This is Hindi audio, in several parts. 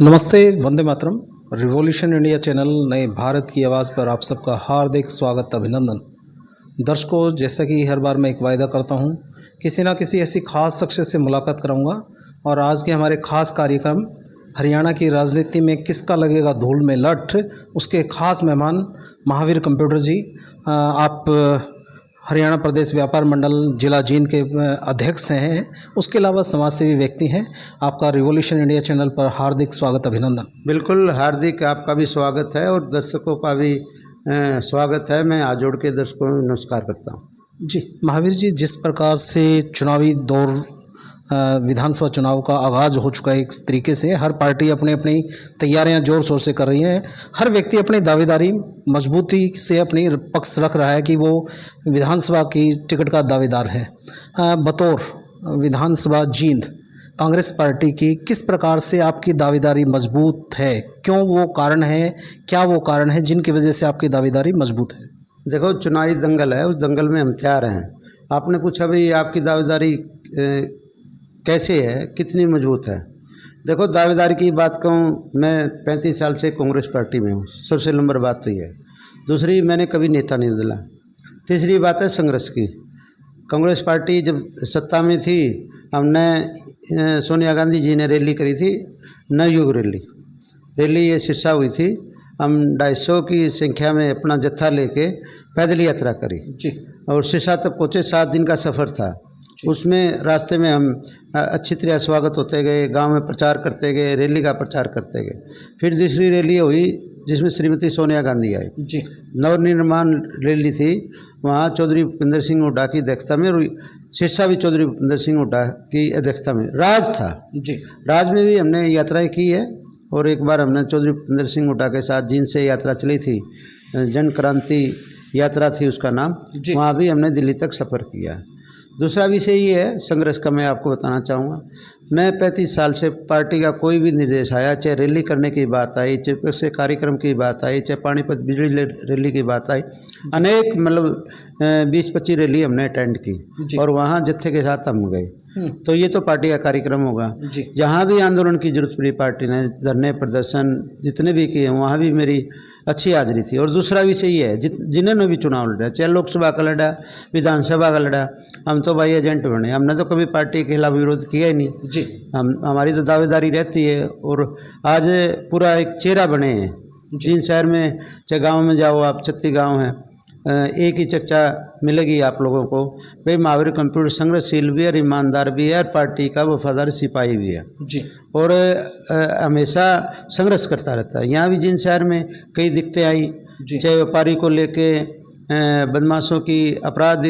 नमस्ते, Vande Mataram. Revolution India channel नए भारत की आवाज़ पर आप सबका हार्दिक स्वागत, अभिनंदन। दर्शकों, जैसा कि हर बार मैं एक वायदा करता हूं, किसी ना किसी ऐसी खास शख्सियत से मुलाकात कराऊंगा और आज के हमारे खास कार्यक्रम हरियाणा की राजनीति में किसका लगेगा धूल में लठ, उसके खास मेहमान महावीर कंप्यूटर जी। आप हरियाणा प्रदेश व्यापार मंडल जिला जींद के अध्यक्ष हैं, उसके अलावा समाजसेवी व्यक्ति हैं। आपका रिवॉल्यूशन इंडिया चैनल पर हार्दिक स्वागत, अभिनंदन। बिल्कुल हार्दिक, आपका भी स्वागत है और दर्शकों का भी स्वागत है। मैं हाथ जोड़ के दर्शकों को नमस्कार करता हूँ। जी महावीर जी, जिस प्रकार से चुनावी दौर विधानसभा चुनाव का आगाज़ हो चुका है, एक तरीके से हर पार्टी अपनी अपनी तैयारियां जोर शोर से कर रही है। हर व्यक्ति अपनी दावेदारी मजबूती से अपनी पक्ष रख रहा है कि वो विधानसभा की टिकट का दावेदार है। बतौर विधानसभा जींद कांग्रेस पार्टी की किस प्रकार से आपकी दावेदारी मजबूत है? क्यों वो कारण है, क्या वो कारण है जिनकी वजह से आपकी दावेदारी मजबूत है? देखो, चुनावी दंगल है, उस दंगल में हम तैयार हैं। आपने पूछा भाई आपकी दावेदारी कैसे है, कितनी मजबूत है। देखो, दावेदारी की बात कहूँ, मैं 35 साल से कांग्रेस पार्टी में हूँ। सबसे नंबर बात तो ये है। दूसरी, मैंने कभी नेता नहीं बदला। तीसरी बात है संघर्ष की। कांग्रेस पार्टी जब सत्ता में थी, हमने सोनिया गांधी जी ने रैली करी थी, नवयुग रैली ये सिरसा हुई थी। हम 250 की संख्या में अपना जत्था लेके पैदल यात्रा करी जी, और सिरसा तक पहुँचे। 7 दिन का सफ़र था। उसमें रास्ते में हम अच्छी तरह स्वागत होते गए, गांव में प्रचार करते गए, रैली का प्रचार करते गए। फिर दूसरी रैली हुई जिसमें श्रीमती सोनिया गांधी आई जी, नवनिर्माण रैली थी। वहाँ चौधरी भूपेंद्र सिंह हुड्डा की अध्यक्षता में, और सिरसा भी चौधरी भूपेंद्र सिंह हुड्डा की अध्यक्षता में राज था जी। राज में भी हमने यात्राएं की है। और एक बार हमने चौधरी भूपेंद्र सिंह हुड्डा के साथ जींद से यात्रा चली थी, जन क्रांति यात्रा थी उसका नाम। वहाँ भी हमने दिल्ली तक सफ़र किया। दूसरा विषय ये है संघर्ष का, मैं आपको बताना चाहूँगा। मैं 35 साल से पार्टी का कोई भी निर्देश आया, चाहे रैली करने की बात आई, चाहे किसी कार्यक्रम की बात आई, चाहे पानीपत बिजली रैली की बात आई, अनेक मतलब 20-25 रैली हमने अटेंड की और वहाँ जत्थे के साथ हम गए। तो ये तो पार्टी का कार्यक्रम होगा। जहाँ भी आंदोलन की जरूरत पड़ी पार्टी ने, धरने प्रदर्शन जितने भी किए, वहाँ भी मेरी अच्छी हाजिरी थी। और दूसरा विषय ये है, जिन्होंने भी चुनाव लड़ा, चाहे लोकसभा का लड़ा, विधानसभा का लड़ा, हम तो भाई एजेंट बने। हमने तो कभी पार्टी के खिलाफ विरोध किया ही नहीं जी। हमारी तो दावेदारी रहती है। और आज पूरा एक चेहरा बने हैं जिन शहर में, चाहे गाँव में जाओ आप, 36 गाँव हैं, एक ही चर्चा मिलेगी आप लोगों को। भाई महावीर कंप्यूटर संघर्षशील भी है, ईमानदार भी है, और पार्टी का वफादार सिपाही भी है जी। और हमेशा संघर्ष करता रहता है। यहाँ भी जिन शहर में कई दिक्कतें आई, चाहे व्यापारी को लेके बदमाशों की अपराध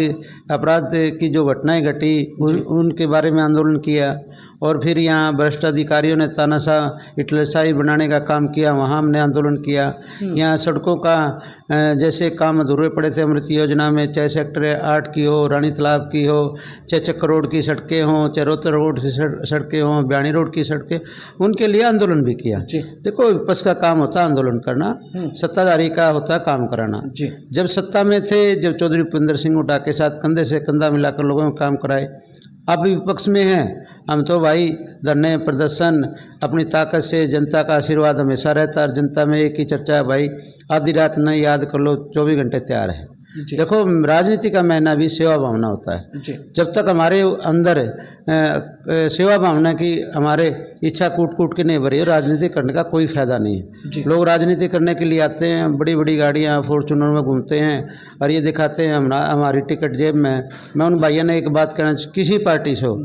की जो घटनाएं घटी, उनके बारे में आंदोलन किया। और फिर यहाँ भ्रष्ट अधिकारियों ने तानाशाह हिटलरशाही बनाने का काम किया, वहाँ हमने आंदोलन किया। यहाँ सड़कों का जैसे काम अधूरे पड़े थे अमृत योजना में, चाहे सेक्टर 8 की हो, रानी तालाब की हो, चाहे चक्कर रोड की सड़कें हों, चाहे रोहतक रोड की सड़कें हों, ब्याणी रोड की सड़कें, उनके लिए आंदोलन भी किया। देखो, विपक्ष का काम होता है आंदोलन करना, सत्ताधारी का होता है काम कराना। जब सत्ता में थे, जब चौधरी भूपेंद्र सिंह हुड्डा के साथ कंधे से कंधा मिलाकर लोगों में काम कराए। अब भी विपक्ष में हैं, हम तो भाई धरने प्रदर्शन अपनी ताकत से, जनता का आशीर्वाद हमेशा रहता है। जनता में एक ही चर्चा है भाई, आधी रात नहीं याद कर लो, 24 घंटे तैयार है। देखो, राजनीति का महीना भी सेवा भावना होता है। जब तक हमारे अंदर सेवा भावना की हमारे इच्छा कूट के नहीं भरी, राजनीति करने का कोई फायदा नहीं है। लोग राजनीति करने के लिए आते हैं, बड़ी बड़ी गाड़ियां फॉर्चूनर में घूमते हैं और ये दिखाते हैं हमारी टिकट जेब में। मैं उन भाइयों ने एक बात कहना, किसी पार्टी से हो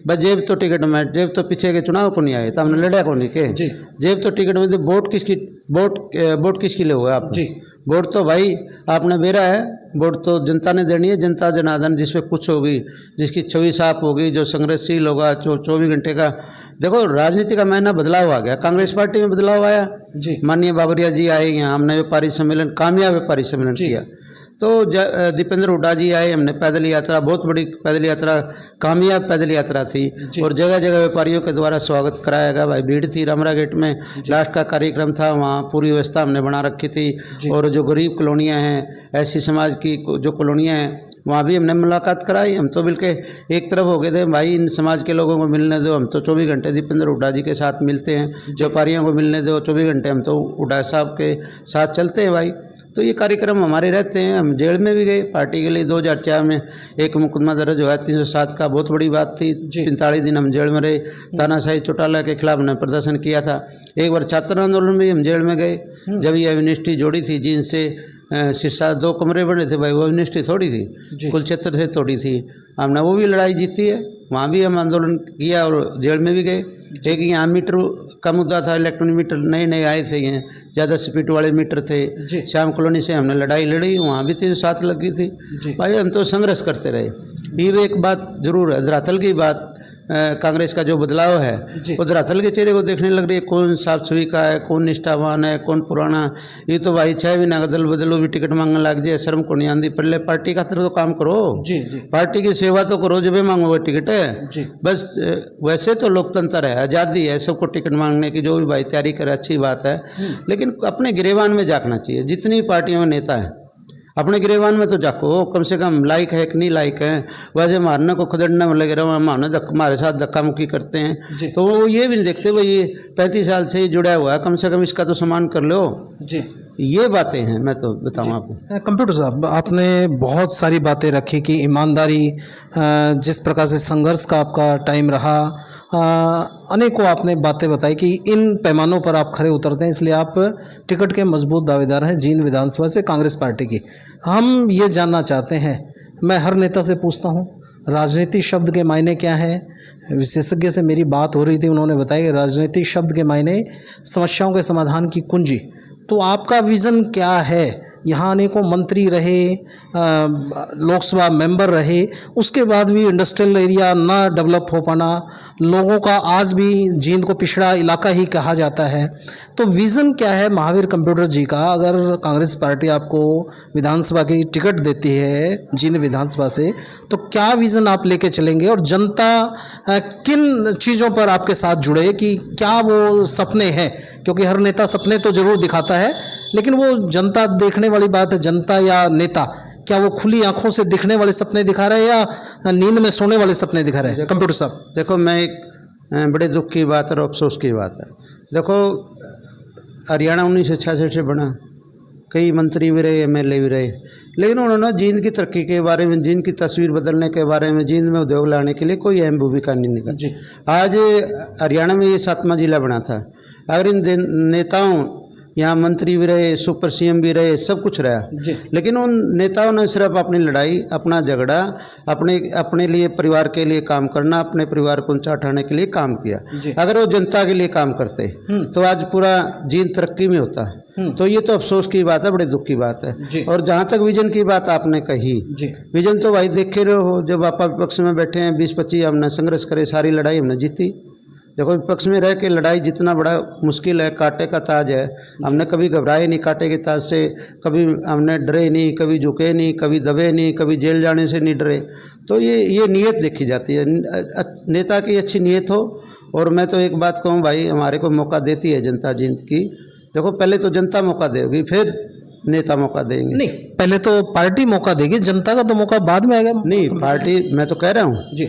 बस जेब तो टिकट में, जेब तो पीछे के चुनाव को नहीं आए तो हमने लड़ा को नहीं के, जेब तो टिकट में। वोट किसकी लिए हुआ आप? वोट तो भाई आपने बेरा है, वोट तो जनता ने देनी है। जनता जनार्दन जिस पे कुछ होगी, जिसकी छवि साफ होगी, जो संघर्षशील होगा, 24 घंटे का। देखो, राजनीति का महीना बदलाव आ गया, कांग्रेस पार्टी में बदलाव आया जी। माननीय बाबरिया जी आए यहाँ, हमने व्यापारी सम्मेलन, कामयाब व्यापारी सम्मेलन किया। तो दीपेंद्र हुड्डा जी आए, हमने पैदल यात्रा, बहुत बड़ी पैदल यात्रा, कामयाब पैदल यात्रा थी। और जगह जगह व्यापारियों के द्वारा स्वागत कराया गया। भाई भीड़ थी, रामरा गेट में लास्ट का कार्यक्रम था, वहाँ पूरी व्यवस्था हमने बना रखी थी। और जो गरीब कॉलोनियाँ हैं, ऐसी समाज की जो कॉलोनियाँ हैं, वहाँ भी हमने मुलाकात कराई। हम तो बिल्कुल एक तरफ हो गए थे, भाई इन समाज के लोगों को मिलने दो, हम तो 24 घंटे दीपेंद्र हुड्डा जी के साथ मिलते हैं, व्यापारियों को मिलने दो, 24 घंटे हम तो हुड्डा साहब के साथ चलते हैं भाई। तो ये कार्यक्रम हमारे रहते हैं। हम जेल में भी गए पार्टी के लिए। 2004 में एक मुकदमा दर्ज हुआ 307 का, बहुत बड़ी बात थी। 45 दिन हम जेल में रहे। तानाशाही चौटाला के खिलाफ हमने प्रदर्शन किया था। एक बार छात्र आंदोलन में हम जेल में गए, जब ये यूनिवर्सिटी जोड़ी थी, जिनसे शीर्षा 2 कमरे बने थे भाई, वो यूनिवर्सिटी थोड़ी थी, कुलक्षेत्र से तोड़ी थी। हमने वो भी लड़ाई जीती है, वहाँ भी हम आंदोलन किया और जेल में भी गए। एक यहाँ मीटर का मुद्दा था, इलेक्ट्रॉनिक मीटर नए नए आए थे, ये ज़्यादा स्पीड वाले मीटर थे। श्याम कॉलोनी से हमने लड़ाई लड़ी, वहाँ भी 307 लगी थी भाई। हम तो संघर्ष करते रहे। ये एक बात जरूर है, धरातल की बात, कांग्रेस का जो बदलाव है वो धरातल के चेहरे को देखने लग रही है। कौन साफ छवि का है, कौन निष्ठावान है, कौन पुराना। ये तो भाई 6 महीना का दल बदलो भी टिकट मांगने लग जाए, शर्म को नहीं आंदी। पहले पार्टी का तरह तो काम करो, पार्टी की सेवा तो करो, जब मांगो टिकट है। बस वैसे तो लोकतंत्र है, आज़ादी है सबको टिकट मांगने की, जो भी भाई तैयारी करे अच्छी बात है, लेकिन अपने गिरेबान में झांकना चाहिए। जितनी पार्टियों में नेता हैं अपने गिरेबान में तो जाको, कम से कम लाइक है कि नहीं लाइक है। वैसे मारने को खदेड़ने में लगे रहो, हमारे साथ धक्का मुक्की करते हैं, तो वो ये भी नहीं देखते भाई ये 35 साल से ही जुड़ा हुआ है, कम से कम इसका तो सम्मान कर लो जी। ये बातें हैं, मैं तो बताऊँ आपको। कंप्यूटर साहब, आपने बहुत सारी बातें रखी कि ईमानदारी, जिस प्रकार से संघर्ष का आपका टाइम रहा, अनेकों आपने बातें बताई कि इन पैमानों पर आप खरे उतरते हैं, इसलिए आप टिकट के मजबूत दावेदार हैं जींद विधानसभा से कांग्रेस पार्टी की। हम ये जानना चाहते हैं, मैं हर नेता से पूछता हूँ, राजनीति शब्द के मायने क्या है। विशेषज्ञ से मेरी बात हो रही थी, उन्होंने बताया कि राजनीति शब्द के मायने समस्याओं के समाधान की कुंजी। तो आपका विज़न क्या है? यहाँ अनेकों मंत्री रहे, लोकसभा मेंबर रहे, उसके बाद भी इंडस्ट्रियल एरिया ना डेवलप हो पाना, लोगों का आज भी जींद को पिछड़ा इलाका ही कहा जाता है। तो विज़न क्या है महावीर कंप्यूटर जी का? अगर कांग्रेस पार्टी आपको विधानसभा की टिकट देती है जींद विधानसभा से, तो क्या विज़न आप लेके चलेंगे और जनता किन चीज़ों पर आपके साथ जुड़े, कि क्या वो सपने हैं? क्योंकि हर नेता सपने तो ज़रूर दिखाता है, लेकिन वो जनता देखने वाली बात है। जनता या नेता, क्या वो खुली आंखों से दिखने वाले सपने दिखा रहे हैं या नींद में सोने वाले सपने दिखा रहे हैं? कंप्यूटर साहब देखो, मैं एक बड़े दुख की बात और अफसोस की बात है। देखो, हरियाणा 1966 से बना, कई मंत्री भी रहे, MLA भी रहे, लेकिन उन्होंने जींद की तरक्की के बारे में, जींद की तस्वीर बदलने के बारे में, जींद में उद्योग लाने के लिए कोई अहम भूमिका नहीं निकाली। आज हरियाणा में ये 7वां जिला बना था। अगर इन नेताओं, यहाँ मंत्री भी रहे, सुपर CM भी रहे, सब कुछ रहा, लेकिन उन नेताओं ने सिर्फ अपनी लड़ाई, अपना झगड़ा, अपने लिए, परिवार के लिए काम करना, अपने परिवार को ऊंचा उठाने के लिए काम किया। अगर वो जनता के लिए काम करते तो आज पूरा जींद तरक्की में होता है। तो ये तो अफसोस की बात है, बड़े दुख की बात है। और जहाँ तक विजन की बात आपने कही, विजन तो भाई देखे रहे हो, जब आप विपक्ष में बैठे हैं 20-25 हमने संघर्ष करे, सारी लड़ाई हमने जीती। देखो, विपक्ष में रह के लड़ाई जितना बड़ा मुश्किल है, कांटे का ताज है। हमने कभी घबराए नहीं कांटे के ताज से, कभी हमने डरे नहीं, कभी झुके नहीं, कभी दबे नहीं, कभी जेल जाने से नहीं डरे। तो ये नीयत देखी जाती है, नेता की अच्छी नीयत हो। और मैं तो एक बात कहूँ भाई, हमारे को मौका देती है जनता जींद की। देखो, पहले तो जनता मौका देगी, फिर नेता मौका देंगे। नहीं, पहले तो पार्टी मौका देगी, जनता का तो मौका बाद में आएगा। नहीं, पार्टी, मैं तो कह रहा हूँ जी,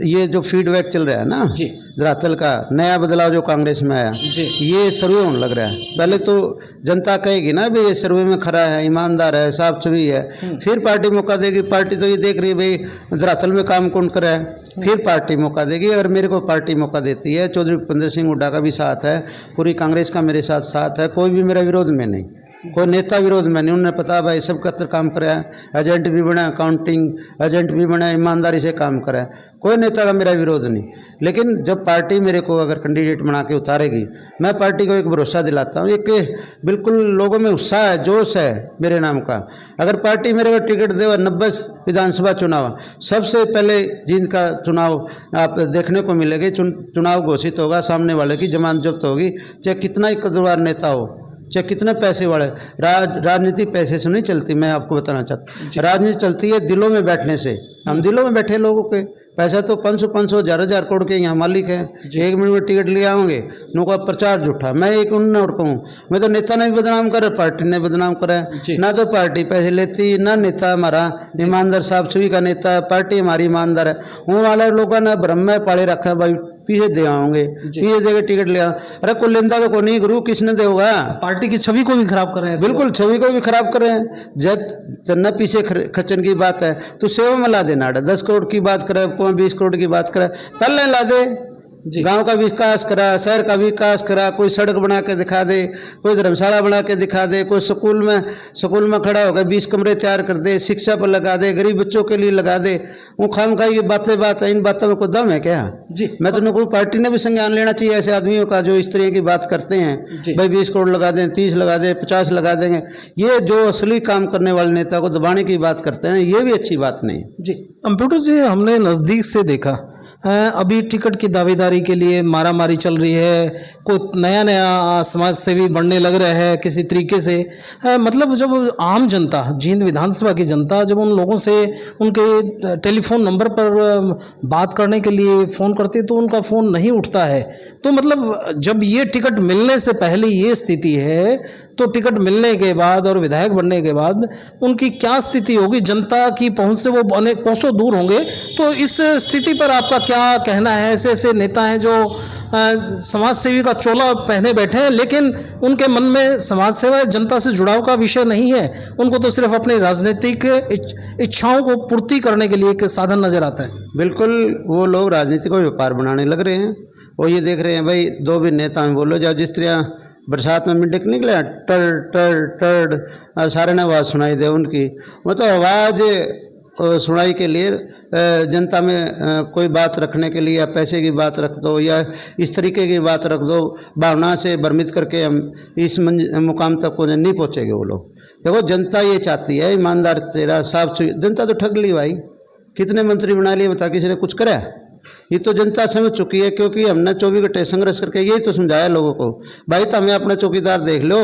ये जो फीडबैक चल रहा है ना जी, धरातल का नया बदलाव जो कांग्रेस में आया, ये सर्वे होने लग रहा है। पहले तो जनता कहेगी ना भाई ये सर्वे में खरा है, ईमानदार है, साफ छवि है, फिर पार्टी मौका देगी। पार्टी तो ये देख रही है भाई धरातल में काम कौन कर रहा है, फिर पार्टी मौका देगी। अगर मेरे को पार्टी मौका देती है, चौधरी भूपेंद्र सिंह हुड्डा का भी साथ है, पूरी कांग्रेस का मेरे साथ है, कोई भी मेरा विरोध में नहीं, कोई नेता विरोध में नहीं। उन्हें पता भाई सब कतर काम कराया, एजेंट भी बना, अकाउंटिंग एजेंट भी बना, ईमानदारी से काम कराया, कोई नेता का मेरा विरोध नहीं। लेकिन जब पार्टी मेरे को अगर कैंडिडेट बना के उतारेगी, मैं पार्टी को एक भरोसा दिलाता हूँ, एक बिल्कुल लोगों में उत्साह है, जोश है मेरे नाम का। अगर पार्टी मेरे को टिकट दे, 90 विधानसभा चुनाव, सबसे पहले जींद का चुनाव आप देखने को मिलेगी। चुनाव घोषित होगा, सामने वाले की जमानत जब्त होगी, चाहे कितना ही कद्रवार नेता हो, चाहे कितने पैसे वाले। राजनीति पैसे से नहीं चलती, मैं आपको बताना चाहता हूँ। राजनीति चलती है दिलों में बैठने से। हम दिलों में बैठे लोगों के, पैसा तो 500 हजार करोड़ के यहाँ मालिक है। 1 मिनट में टिकट ले आओगे, नो का प्रचार झूठा। मैं एक उन और कहूँ, मैं तो नेता ने भी बदनाम करे, पार्टी ने बदनाम करा। ना तो पार्टी पैसे लेती, ना नेता हमारा ईमानदार साफ सुई का नेता है, पार्टी हमारी ईमानदार है। वो वाले लोगों ने भ्रम में पाले रखा है भाई पीछे दे आओगे, पीछे देके टिकट ले आओ। अरे कोई लेंदा तो को नहीं गुरु, किसने देगा? पार्टी की छवि को भी खराब कर रहे हैं। बिल्कुल छवि को भी खराब कर रहे हैं। जब न पीछे खर्चन की बात है तो सेवा में ला देना, 10 करोड़ की बात करे, 20 करोड़ की बात करे, पहले ला दे। गांव का विकास करा, शहर का विकास करा, कोई सड़क बना के दिखा दे, कोई धर्मशाला बना के दिखा दे, कोई स्कूल में खड़ा होकर 20 कमरे तैयार कर दे, शिक्षा पर लगा दे, गरीब बच्चों के लिए लगा दे। वो खामखा ये बात है, इन बातों में कोई दम है क्या? जी मैं तो कोई पार्टी ने भी संज्ञान लेना चाहिए ऐसे आदमियों का जो इस तरह की बात करते हैं। भाई 20 करोड़ लगा दें, 30 लगा दें, 50 लगा देंगे। ये जो असली काम करने वाले नेता को दबाने की बात करते हैं, ये भी अच्छी बात नहीं। जी कंप्यूटर से हमने नज़दीक से देखा, अभी टिकट की दावेदारी के लिए मारामारी चल रही है, कोई नया समाज सेवी बनने लग रहा है किसी तरीके से। मतलब जब आम जनता, जींद विधानसभा की जनता जब उन लोगों से उनके टेलीफोन नंबर पर बात करने के लिए फ़ोन करती है तो उनका फ़ोन नहीं उठता है। तो मतलब जब ये टिकट मिलने से पहले ये स्थिति है, तो टिकट मिलने के बाद और विधायक बनने के बाद उनकी क्या स्थिति होगी? जनता की पहुंच से वो अनेक कोसों दूर होंगे। तो इस स्थिति पर आपका क्या कहना है? ऐसे ऐसे नेता हैं जो समाज सेवी का चोला पहने बैठे हैं, लेकिन उनके मन में समाज सेवा जनता से जुड़ाव का विषय नहीं है। उनको तो सिर्फ अपनी राजनीतिक इच्छाओं को पूर्ति करने के लिए एक साधन नजर आता है। बिल्कुल, वो लोग राजनीति को व्यापार बनाने लग रहे हैं। वो ये देख रहे हैं भाई 2 भी नेता में बोलो जाओ, जिस तरह बरसात में मिनट निकले टर टर टर और सारे ने आवाज़ सुनाई दे उनकी। वो तो आवाज़ सुनाई के लिए जनता में कोई बात रखने के लिए या पैसे की बात रख दो या इस तरीके की बात रख दो, भावना से भ्रमित करके हम इस मुकाम तक को नहीं पहुँचेंगे वो लोग। देखो जनता ये चाहती है ईमानदार चेहरा, साफ सुथरी। जनता तो ठग ली भाई, कितने मंत्री बना लिए बता, किसी ने कुछ करा? ये तो जनता समझ चुकी है, क्योंकि हमने 24 घंटे संघर्ष करके यही तो समझाया लोगों को, भाई तो हमें अपना चौकीदार देख लो,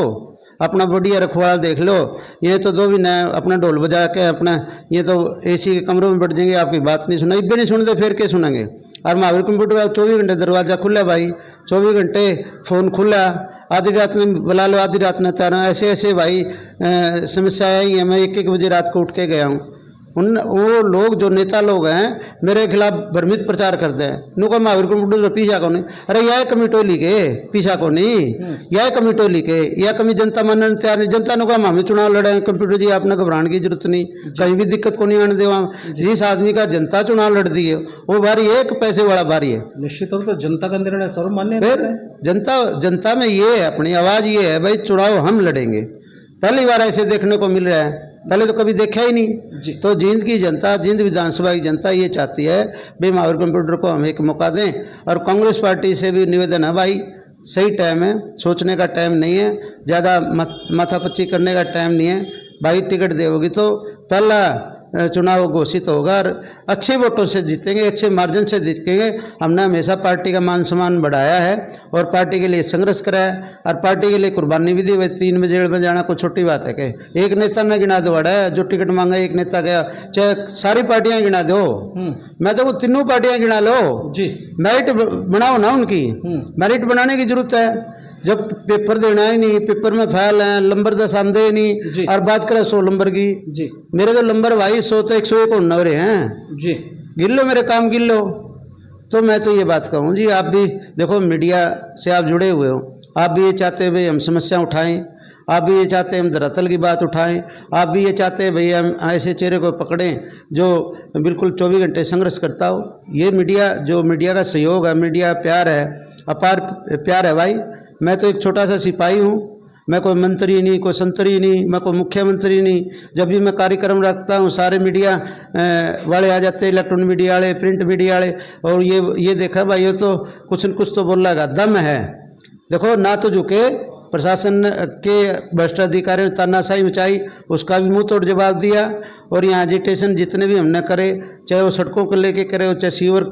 अपना बढ़िया रखवाला देख लो। ये तो 2 भी नए अपना ढोल बजा के अपना ये तो एसी के कमरों में बैठ जाएंगे, आपकी बात नहीं सुना, भी नहीं सुनते, फिर क्या सुनेंगे? और महावीर कंप्यूटर का 24 घंटे दरवाज़ा खुला भाई, 24 घंटे फ़ोन खुला, आधी रात में बुला लो, आधी रात में तैयार। ऐसे ऐसे भाई समस्याएँ आई हैं। मैं 1-1 बजे रात को उठ के गया हूँ। वो लोग जो नेता लोग हैं मेरे खिलाफ भ्रमित प्रचार करते हैं। नुका महावीर कंप्यूटर पीछा को नहीं, अरे यह कमी टोली के पीछा को नहीं, यह कमी टोली के, यह कमी जनता मानने तैयार नहीं। जनता ने कहा हमें चुनाव लड़े, कंप्यूटर जी आपने घबराने की जरूरत नहीं, कहीं भी दिक्कत को नहीं आने दे। वहाँ जिस आदमी का जनता चुनाव लड़ दी है वो भारी है, एक पैसे वाला भारी है। निश्चित तौर पर जनता का निर्णय सर्वमान्य है। फिर जनता में ये है, अपनी आवाज़ ये है भाई चुनाव हम लड़ेंगे। पहली बार ऐसे देखने को मिल रहा है, पहले तो कभी देखा ही नहीं। तो जींद की जनता, जींद विधानसभा की जनता ये चाहती है भाई महावीर कंप्यूटर को हम एक मौका दें। और कांग्रेस पार्टी से भी निवेदन है भाई, सही टाइम है, सोचने का टाइम नहीं है, ज़्यादा माथापच्ची करने का टाइम नहीं है भाई। टिकट देगी तो पहला चुनाव घोषित होगा और अच्छे वोटों से जीतेंगे, अच्छे मार्जिन से जीतेंगे। हमने हमेशा पार्टी का मान सम्मान बढ़ाया है और पार्टी के लिए संघर्ष करा है और पार्टी के लिए कुर्बानी भी दी। भाई 3 बजे जेल में जाना कोई छोटी बात है कि एक नेता ने गिना दो है जो टिकट मांगा, एक नेता गया, चाहे सारी पार्टियां गिना दो। मैं तो वो तीनों पार्टियां गिना लो जी, मेरिट बनाओ ना उनकी, मेरिट बनाने की जरूरत है। जब पेपर देना ही नहीं, पेपर में फेल है, नंबर 10 आंदे ही नहीं और बात करें 100 नंबर की जी। मेरे तो नंबर भाई 100 तो 101 हो रहे हैं जी, गिन लो मेरे काम गिन लो। तो मैं तो ये बात कहूँ जी, आप भी देखो मीडिया से आप जुड़े हुए हो, आप भी ये चाहते हैं भाई हम समस्या उठाएं, आप भी ये चाहते हैं हम धरातल की बात उठाएं, आप भी ये चाहते हैं भाई हम ऐसे चेहरे को पकड़ें जो बिल्कुल 24 घंटे संघर्ष करता हो। ये मीडिया, जो मीडिया का सहयोग है, मीडिया प्यार है, अपार प्यार है भाई। मैं तो एक छोटा सा सिपाही हूँ, मैं कोई मंत्री नहीं, कोई संतरी नहीं, मैं कोई मुख्यमंत्री नहीं। जब भी मैं कार्यक्रम रखता हूँ सारे मीडिया वाले आ जाते हैं, इलेक्ट्रॉनिक मीडिया वाले, प्रिंट मीडिया वाले, और ये देखा भाई ये तो कुछ न कुछ तो बोल लगा, दम है। देखो ना तो झुके, प्रशासन के भ्रष्ट अधिकारियों ने तानाशाही मचाई, उसका भी मुंह तोड़ जवाब दिया। और यहाँ एजिटेशन जितने भी हमने करे, चाहे वो सड़कों को लेके करे हो, चाहे सीवर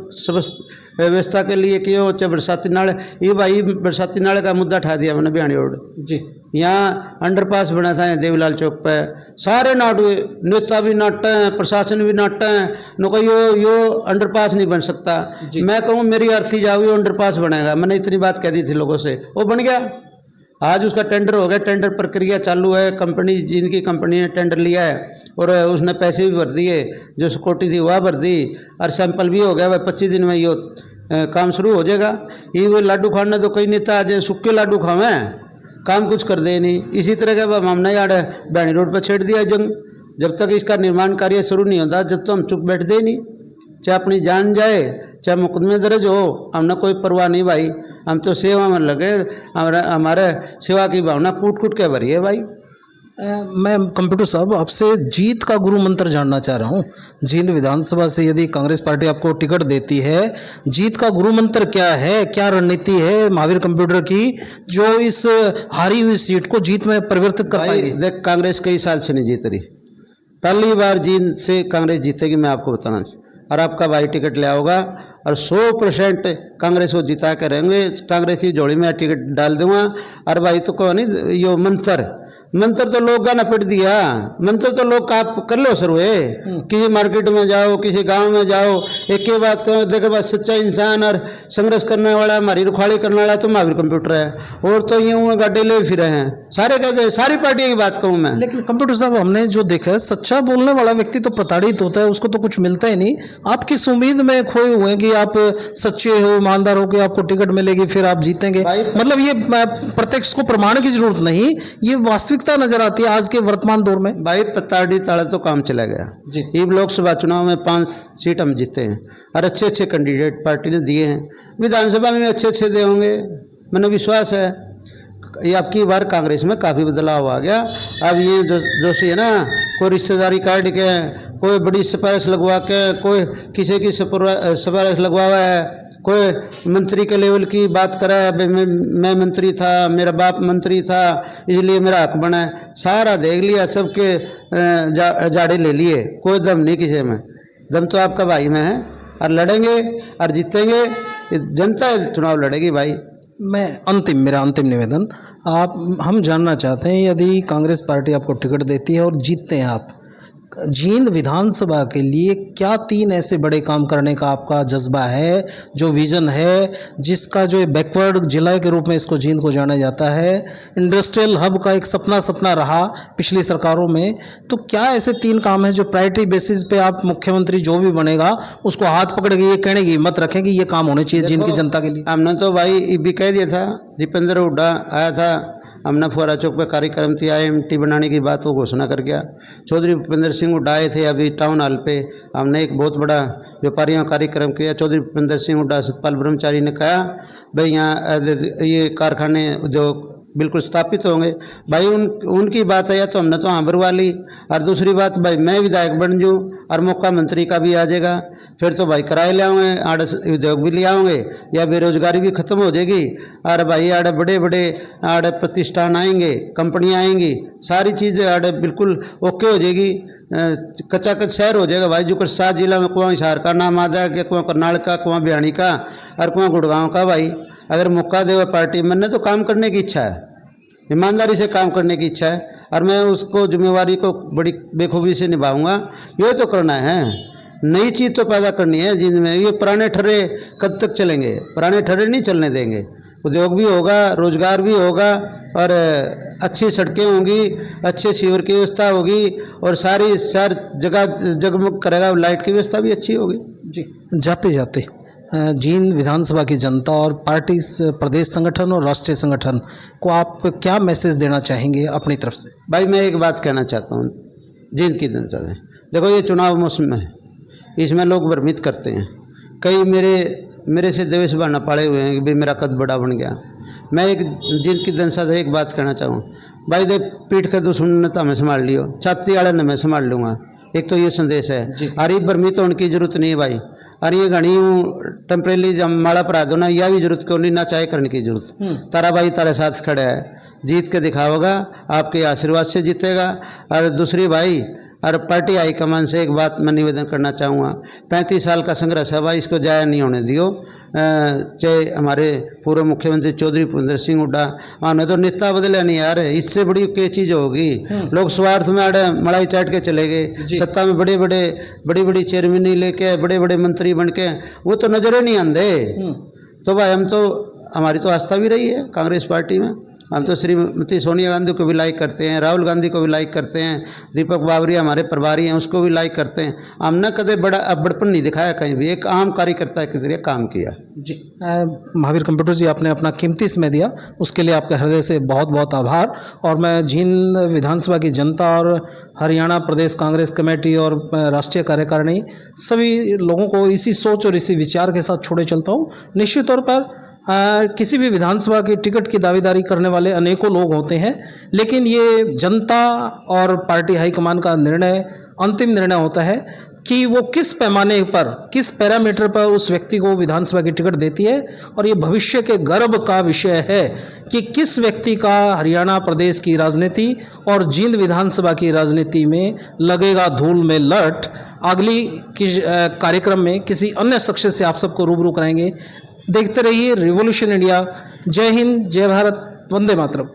व्यवस्था के लिए किए हो, चाहे बरसाती नाले, ये भाई बरसाती नाले का मुद्दा उठा दिया मैंने बयानी रोड जी। यहाँ अंडरपास बना था देवीलाल चौक पे, सारे नाटू नेता भी नाटे हैं, प्रशासन भी नाटे हैं। नो को यो अंडरपास नहीं बन सकता। मैं कहूँ मेरी अर्थी जाओ यो अंडरपास बनेगा। मैंने इतनी बात कह दी थी लोगों से, वो बन गया। आज उसका टेंडर हो गया, टेंडर प्रक्रिया चालू है। कंपनी जिनकी कंपनी ने टेंडर लिया है और उसने पैसे भी भर दिए, जो सिक्योरिटी थी वह भर दी और सैंपल भी हो गया। वह 25 दिन में ये काम शुरू हो जाएगा। ये वो लाडू खाने तो कई नेता आज सूखे लाडू खावें, काम कुछ कर दे नहीं। इसी तरह का हमने यार बैनी रोड पर छेड़ दिया जंग। जब तक इसका निर्माण कार्य शुरू नहीं होता जब तो हम चुप बैठते ही नहीं। चाहे अपनी जान जाए चाहे मुकदमे दर्ज हो, हमने कोई परवाह नहीं भाई। हम तो सेवा में लगे, हमारे सेवा की भावना कूट कूट के भरी है भाई। मैं कंप्यूटर साहब आपसे जीत का गुरु मंत्र जानना चाह रहा हूँ। जींद विधानसभा से यदि कांग्रेस पार्टी आपको टिकट देती है, जीत का गुरु मंत्र क्या है, क्या रणनीति है महावीर कंप्यूटर की जो इस हारी हुई सीट को जीत में परिवर्तित कर पाएगी? देख, कांग्रेस कई साल से नहीं जीत रही, पहली बार जींद से कांग्रेस जीतेगी, मैं आपको बताना। और आपका भाई टिकट ले आओगा और 100% कांग्रेस को जिता के रहेंगे। कांग्रेस की जोड़ी में टिकट डाल दूंगा। और भाई तो कहो नहीं यो मंत्र तो लोग का नपट दिया। मंत्र तो लोग आप कर लो सर। हुए किसी मार्केट में जाओ, किसी गांव में जाओ, एक ही बात करो, देखो बस सच्चा इंसान और संघर्ष करने वाला, हमारी रुखाड़ी करने वाला तो महावीर कंप्यूटर है। और तो यूँ गाड्डे ले फिरे हैं सारे, कहते हैं सारी पार्टियों की बात कहूँ मैं। लेकिन कंप्यूटर साहब हमने जो देखा है, सच्चा बोलने वाला व्यक्ति तो प्रताड़ित होता है, उसको तो कुछ मिलता ही नहीं। आप किस उम्मीद में खोए हुए हैं कि आप सच्चे हो, ईमानदार हो, कि आपको टिकट मिलेगी फिर आप जीतेंगे? मतलब ये प्रत्यक्ष को प्रमाण की जरूरत नहीं, ये वास्तविकता नजर आती है आज के वर्तमान दौर में। भाई पताड़ी ताड़ा तो काम चला गया जी। ये लोकसभा चुनाव में 5 सीट हम जीते हैं और अच्छे अच्छे कैंडिडेट पार्टी ने दिए हैं। विधानसभा में अच्छे दे होंगे, मैंने विश्वास है। ये आपकी बार कांग्रेस में काफ़ी बदलाव आ गया। अब ये जो सी है ना, कोई रिश्तेदारी काट के, कोई बड़ी सिफारिश लगवा के, कोई किसी की सिफारिश लगवा हुआ है, कोई मंत्री के लेवल की बात करा है, मैं मंत्री था, मेरा बाप मंत्री था इसलिए मेरा हक बना है। सारा देख लिया, सबके जाड़े ले लिए, कोई दम नहीं किसी में। दम तो आपका भाई में है और लड़ेंगे और जीतेंगे। जनता चुनाव लड़ेगी भाई। मेरा अंतिम निवेदन, हम जानना चाहते हैं यदि कांग्रेस पार्टी आपको टिकट देती है और जीतते हैं आप, जींद विधानसभा के लिए क्या 3 ऐसे बड़े काम करने का आपका जज्बा है, जो विजन है, जिसका जो बैकवर्ड जिला के रूप में इसको जींद को जाना जाता है, इंडस्ट्रियल हब का एक सपना रहा पिछली सरकारों में, तो क्या ऐसे 3 काम हैं जो प्रायोरिटी बेसिस पे आप मुख्यमंत्री जो भी बनेगा उसको हाथ पकड़ के ये कहने की हिम्मत रखें कि ये काम होने चाहिए जींद की जनता के लिए? हमने तो भाई ये भी कह दिया था, दीपेंद्र हुड्डा आया था, हमने फुहारा चौक पे कार्यक्रम थी, IMT बनाने की बात वो घोषणा कर गया। चौधरी भूपेंद्र सिंह हुड्डा आए थे अभी टाउन हॉल पे, हमने एक बहुत बड़ा व्यापारियों कार्यक्रम किया। चौधरी भूपेंद्र सिंह हुड्डा सतपाल ब्रह्मचारी ने कहा भाई यहाँ ये कारखाने उद्योग बिल्कुल स्थापित होंगे। भाई उनकी बात है तो हमने तो हाँ भरवा ली। और दूसरी बात भाई मैं विधायक बन जाऊँ और मौका मंत्री का भी आ जाएगा, फिर तो भाई किराए ले आऊँगे, आड़े उद्योग भी ले आऊँगे या बेरोजगारी भी खत्म हो जाएगी। और भाई आड़े बड़े बड़े आड़े प्रतिष्ठान आएंगे, कंपनियाँ आएंगी, सारी चीज़ें आड़े बिल्कुल ओके हो जाएगी। कच्चा कच शहर हो जाएगा भाई। जो कुछ 7 जिला में कुआं हिसार का नाम आ जाएगा, कुआं करनाल का, कुआं बिहानी का और कुआं गुड़गांव का। भाई अगर मौका दे पार्टी, मैंने तो काम करने की इच्छा है, ईमानदारी से काम करने की इच्छा है और मैं उसको जिम्मेवारी को बड़ी बेखूबी से निभाऊंगा। ये तो करना है, नई चीज़ तो पैदा करनी है जिंद में। ये पुराने ठर्रे कब तक चलेंगे? पुराने ठर्रे नहीं चलने देंगे। उद्योग भी होगा, रोजगार भी होगा और अच्छी सड़कें होंगी, अच्छे सीवर की व्यवस्था होगी और सारी जगह जगमग करेगा, लाइट की व्यवस्था भी अच्छी होगी जी। जाते जाते जींद विधानसभा की जनता और पार्टी प्रदेश संगठन और राष्ट्रीय संगठन को आप क्या मैसेज देना चाहेंगे अपनी तरफ से? भाई मैं एक बात कहना चाहता हूँ जींद की जनता से। देखो ये चुनाव मौसम है, इसमें लोग भ्रमित करते हैं। कई मेरे से देवेश बहाना पाड़े हुए हैं कि भाई मेरा कद बड़ा बन गया। मैं एक जींद की जनता से एक बात कहना चाहूँ, भाई देख पीठ के दुश्मन ने तो हमें संभाल लियो, छाती वाले ने मैं संभाल लूँगा। एक तो ये संदेश है। अरे भ्रमित होने की जरूरत नहीं है भाई। और ये घनी टेम्परेली जब माड़ा परा दो ना, यह भी जरूरत क्यों नहीं, ना चाहे करने की जरूरत। तारा भाई तारे साथ खड़ा है, जीत के दिखाओगा, आपके आशीर्वाद से जीतेगा। और दूसरी भाई और पार्टी हाईकमान से एक बात मैं निवेदन करना चाहूँगा, 35 साल का संघर्ष है भाई, इसको जाया नहीं होने दियो। चाहे हमारे पूर्व मुख्यमंत्री चौधरी भूपेंद्र सिंह हुड्डा, उन्हें तो नेता बदले नहीं यार, इससे बड़ी क्या चीज़ होगी। लोग स्वार्थ में आड़े मलाई चाट के चले गए, सत्ता में बड़ी बड़ी चेयरमैनी लेके बड़े बड़े मंत्री बन के, वो तो नजरे नहीं आंधे। तो भाई हमारी तो आस्था भी रही है कांग्रेस पार्टी में। हम तो श्रीमती सोनिया गांधी को भी लाइक करते हैं, राहुल गांधी को भी लाइक करते हैं, दीपक बावरिया हमारे प्रभारी हैं उसको भी लाइक करते हैं। हमने कदे बड़ा बड़पन नहीं दिखाया कहीं भी, एक आम कार्यकर्ता के जरिए काम किया। जी महावीर कंप्यूटर जी, आपने अपना कीमती समय दिया, उसके लिए आपके हृदय से बहुत बहुत आभार। और मैं जींद विधानसभा की जनता और हरियाणा प्रदेश कांग्रेस कमेटी और राष्ट्रीय कार्यकारिणी सभी लोगों को इसी सोच और इसी विचार के साथ छोड़े चलता हूँ। निश्चित तौर पर किसी भी विधानसभा की टिकट की दावेदारी करने वाले अनेकों लोग होते हैं, लेकिन ये जनता और पार्टी हाईकमान का निर्णय, अंतिम निर्णय होता है कि वो किस पैमाने पर, किस पैरामीटर पर उस व्यक्ति को विधानसभा की टिकट देती है। और ये भविष्य के गर्व का विषय है कि किस व्यक्ति का हरियाणा प्रदेश की राजनीति और जींद विधानसभा की राजनीति में लगेगा धूल में लट। अगली कार्यक्रम में किसी अन्य शख्सियत से आप सबको रूबरू कराएंगे। देखते रहिए रिवॉल्यूशन इंडिया। जय हिंद, जय भारत, वंदे मातरम।